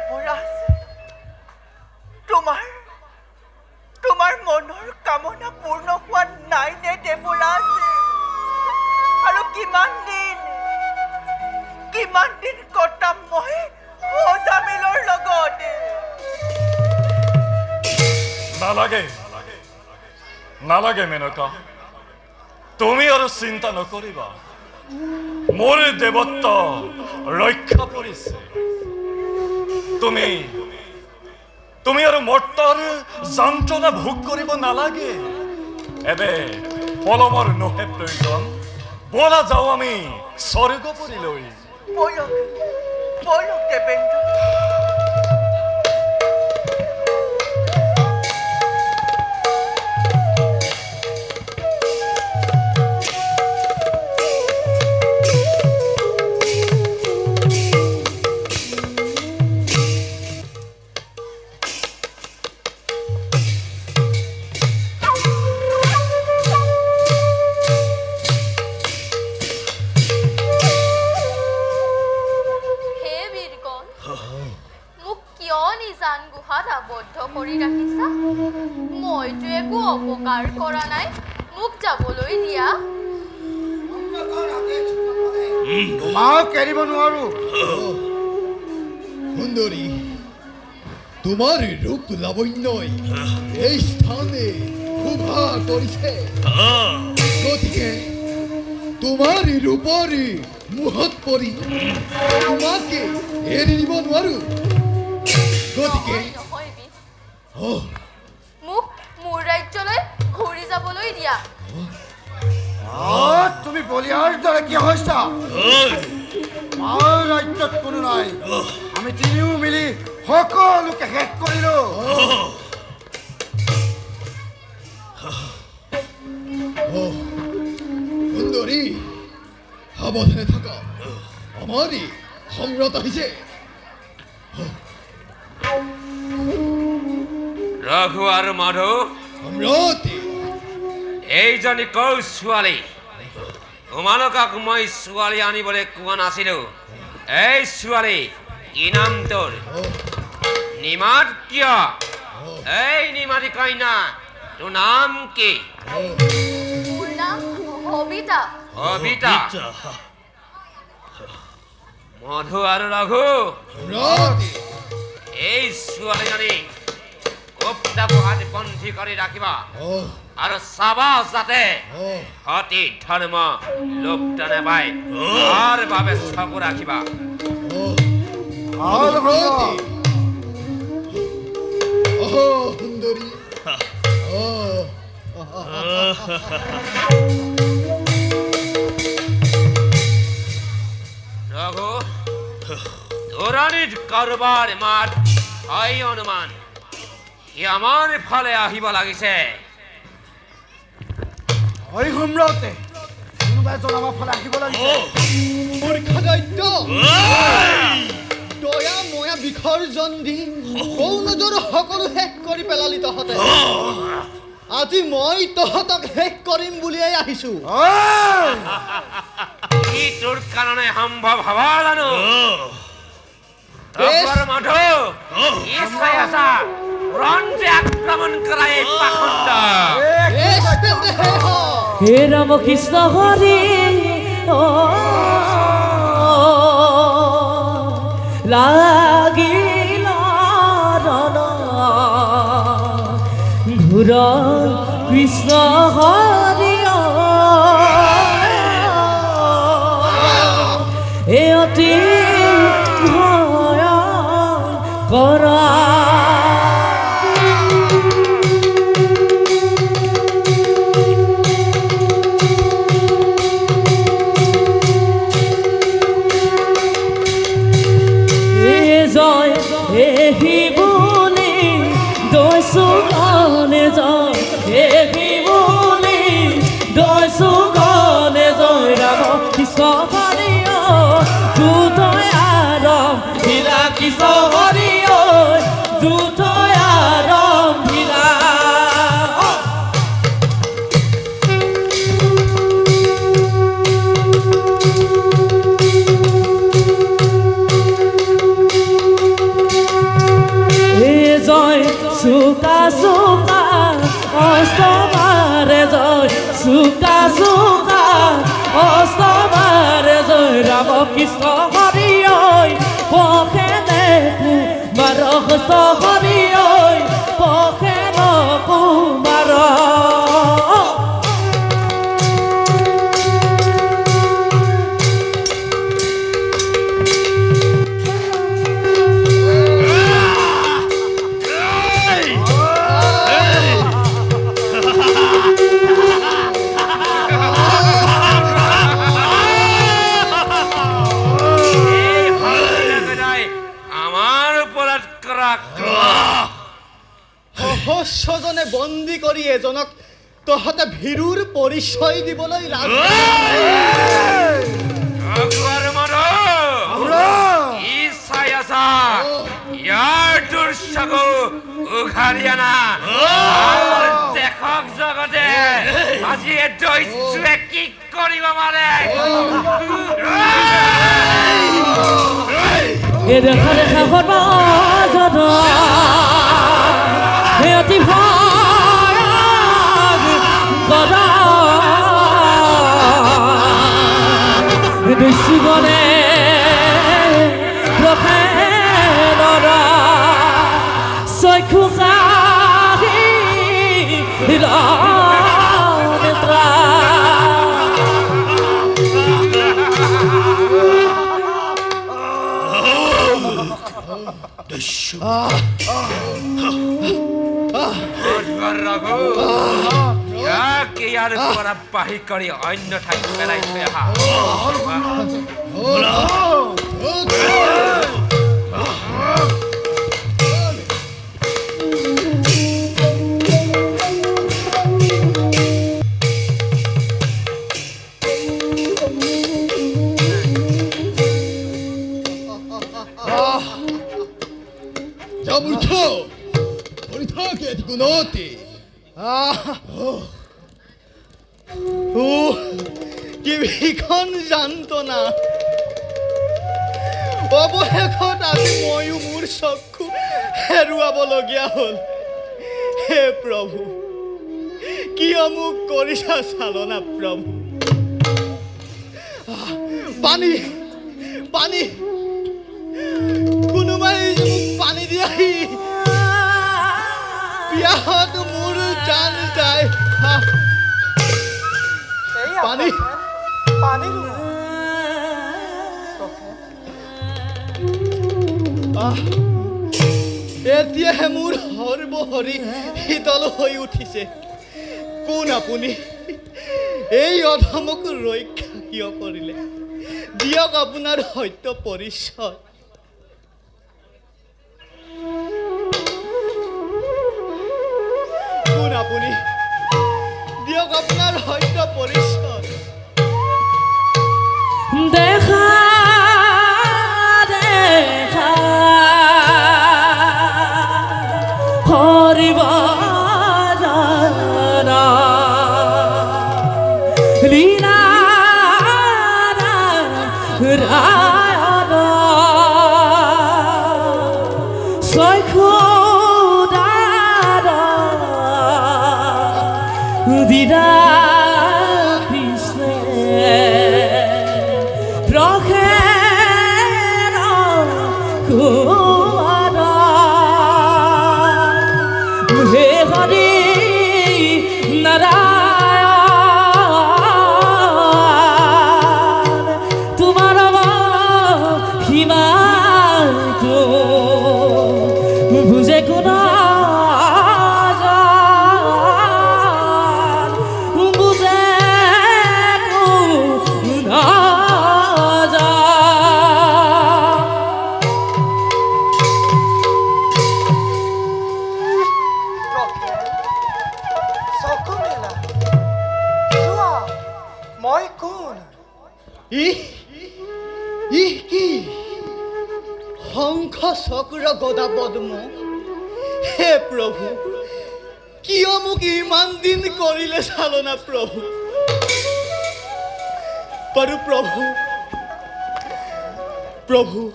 দেৱৰাজ তোমাৰ মনৰ কামনা পূৰ্ণ হোৱা নাই নে দেৱৰাজ আৰু কিমান দিন কটাম মই সজামিলৰ লগত নালাগে মেনকা তুমি আৰু চিন্তা নকৰিবা মোৰ দেৱত্ব ৰক্ষা পৰিছে তুমি আৰু মৰ্তৰ যন্ত্ৰণা ভোগ কৰিব নালাগে এবে পলমৰ নহে প্ৰয়োজন বলা যাওঁ আমি স্বৰ্গপুৰীলৈ বলক দেৱেন্দ্ৰ তোমাৰ ৰূপ লাৱণ্যই এই স্থানে শোভা কৰিছে গতিকে তোমাৰ ৰূপৰ মোহত পৰি তোমাকে এৰি দিব নোৱাৰো গতিকে মোক মোৰ ৰাজ্যলৈ ঘূৰি যাবলৈ দিয়া তুমি বলিয়াৰ দৰে কিয় হৈছা আমাৰ ৰাজ্যত কোনো নাই আমি তিনিও মিলি সকলোকে শেষ কৰিলো সুন্দৰী সাৱধানে থাকা আমাৰি সম্ৰাট আহিছে ৰঘু আৰু মাধু সম্ৰাট এইজনী কৰ ছোৱালী তোমালোকক মই ছোৱালী আনিবলৈ কোৱা নাছিলো এই ছোৱালী কি নাম তোৰ নিমাত কিয় এই নিমাতী কন্যা তোৰ নাম কি মোৰ নাম সবিতা মধু আৰু ৰঘু এই ছোৱালীজনী পন্থী কৰি ৰাখিবা আৰু চাবা যাতে সতী ধৰ্ম লুপ্ত নাপায় তাৰ বাবে চকু ৰাখিবা সুন্দৰী ৰঘু ধৰণিত কাৰোবাৰ মাত হয় অনুমান সি আমাৰ ফালে আহিব লাগিছে হয় সম্ৰাটে কোনোবা এজন আমাৰ ফালে আহিব লাগিছে মূৰ্খা দৈত্য দয়া ময়া বিসৰ্জন দি কৌনজৰ সকলো শেষ কৰি পেলালি তহঁতে আজি মই তহঁতক শেষ কৰিম বুলিয়েই আহিছো ই তোৰ কাৰণে সম্ভৱ হ'ব জানো মাধু ই চাই আছা ৰঞ্জে আক্ৰমণ কৰা এই পাখণ্ড হে ৰাম কৃষ্ণ হৰি লাগিল ঘূৰ কৃষ্ণ হৰি এ অতি কৰা কৃষ্ণ হৰি ঐ পখে নকুমাৰ সহস্ৰজনে বন্দী কৰি এজনক তহঁতে ভীৰুৰ পৰিচয় দিবলৈ দেশক জগতে আজি দৈত্যে কি কৰিব পাৰে এই দেখা দেখা সৰ্বজন অতি ভয় গদা দুশ্মনে প্ৰফেনৰা চক্ষু কাহি নেত্ৰা ইয়াৰ পৰা বাহিৰ কৰি অন্য ঠাইত পেলাই থৈ আহা কিখন যান্তনা অৱশেষত আজি ময়ো মোৰ চক্ষু হেৰুৱাবলগীয়া হ'ল হে প্ৰভু কিয় মোক কৰিছা চালনা প্ৰভু পানী পানী কোনোবাই মোক পানী দিয়াহি পিয়াহত মোৰ জান যায় পানী পানী এতিয়াহে মোৰ সৰ্বহৰি শীতল হৈ উঠিছে কোন আপুনি এই অধমক ৰক্ষা কিয় কৰিলে দিয়ক আপোনাৰ সত্য পৰিচয় কোন আপুনি দিয়ক আপোনাৰ সত্য পৰিচয় দেখা দেখা হৰিব জানা লীলা ৰায়ণ চক্ষু দাৰা দিদা চক্ৰ গদা পদ্ম হে প্ৰভু কিয় মোক ইমান দিন কৰিলে চালনা প্ৰভু পাৰু প্ৰভু প্ৰভু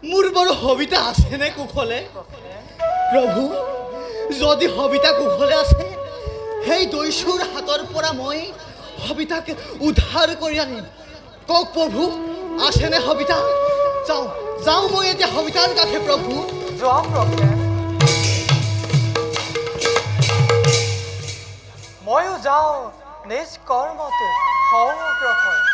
মোৰ বৰ সবিতা আছেনে কুশলে প্ৰভু যদি সবিতা কুশলে আছে সেই দৈসুৰ হাতৰ পৰা মই সবিতাক উদ্ধাৰ কৰি আনিম কওক প্ৰভু আছেনে সবিতা যাওঁ যাওঁ মই এতিয়া সবিতাৰ কাষে প্ৰভু যোৱা প্ৰজ্ঞা ময়ো যাওঁ নিজ কৰ্মতে সংগ্ৰহ